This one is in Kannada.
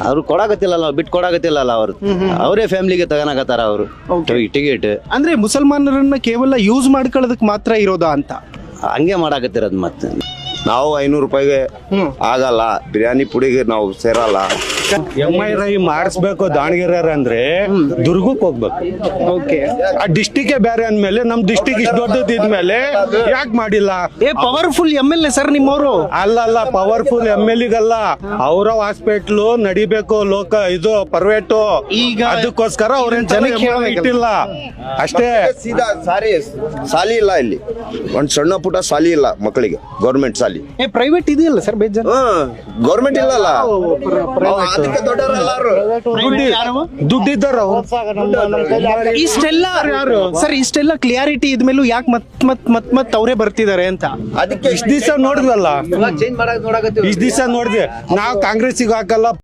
ಅವ್ರು ಕೊಡಾಕತ್ತಿಲ್ಲ, ಬಿಟ್ಟು ಕೊಡಾಕತ್ತಿಲ್ಲ ಅವ್ರು, ಅವರೇ ಫ್ಯಾಮಿಲಿಗೆ ತಗೋನಾಕತ್ತಾರ ಅವರು ಟಿಕೆಟ್. ಅಂದ್ರೆ ಮುಸಲ್ಮಾನರನ್ನ ಕೇವಲ ಯೂಸ್ ಮಾಡ್ಕೊಳ್ಳೋದಕ್ಕೆ ಮಾತ್ರ ಇರೋದಾ ಅಂತ ಹಂಗೆ ಮಾಡಾಕತ್ತಿರೋದು. ಮತ್ತೆ ನಾವು 500 ರೂಪಾಯಿಗೆ ಆಗಲ್ಲ, ಬಿರಿಯಾನಿ ಪುಡಿಗೆ ನಾವು ಸೇರಲ್ಲ. MRI ಮಾಡಿಸ್ಬೇಕು ದಾವಣಗೆರೆ ಅಂದ್ರೆ ದುರ್ಗಕ್ಕೆ ಹೋಗ್ಬೇಕು. ಆ ಡಿಸ್ಟಿಕ್ ಬೇರೆ ಅಂದ್ಮೇಲೆ ನಮ್ ಡಿಸ್ಟಿಕ್ ಇಷ್ಟು ದೊಡ್ಡದು ಇದ್ಮೇಲೆ ಯಾಕೆ ಮಾಡಿಲ್ಲ? ಪವರ್ಫುಲ್ MLA ಸರ್ ನಿಮ್ಮವರು. ಅಲ್ಲ ಪವರ್ಫುಲ್ MLA ಅವರ ಹಾಸ್ಪಿಟ್ಲು ನಡಿಬೇಕು, ಇದು ಪ್ರೈವೇಟ್. ಈಗ ಅದಕ್ಕೋಸ್ಕರ ಅವ್ರೇನ್ ಜನಕ್ಕೆ ಇಟ್ಟಿಲ್ಲ ಅಷ್ಟೇ. ಸೀದಾ ಸಾಲಿ ಇಲ್ಲ ಇಲ್ಲಿ, ಒಂದ್ ಸಣ್ಣ ಪುಟ್ಟ ಸಾಲಿ ಇಲ್ಲ ಮಕ್ಕಳಿಗೆ, ಗೌರ್ಮೆಂಟ್ ಸಾಲಿ. ಪ್ರೈವೇಟ್ ಇದೆಯಲ್ಲ ಸರ್ ಬೇಜಾನ್. ಗೌರ್ಮೆಂಟ್ ಇಲ್ಲಲ್ಲ, ಅದಕ್ಕೆ ದೊಡ್ಡವರಲ್ಲ ಅವ್ರು. ದುಡ್ಡಿದ್ದಾರ ಇಷ್ಟೆಲ್ಲ ಕ್ಲಿಯಾರಿಟಿ ಇದ್ಮೇಲೂ ಯಾಕೆ ಮತ್ ಅವರೇ ಬರ್ತಿದ್ದಾರೆ ಅಂತ ಅದಕ್ಕೆ ಇಷ್ಟ ದಿವಸ ನೋಡಿದ್ವಲ್ಲ, ಇಷ್ಟ ದಿವಸ ನೋಡಿದ್ವಿ ನಾವು ಕಾಂಗ್ರೆಸ್ಸಿಗೆ ಹಾಕಲ್ಲ.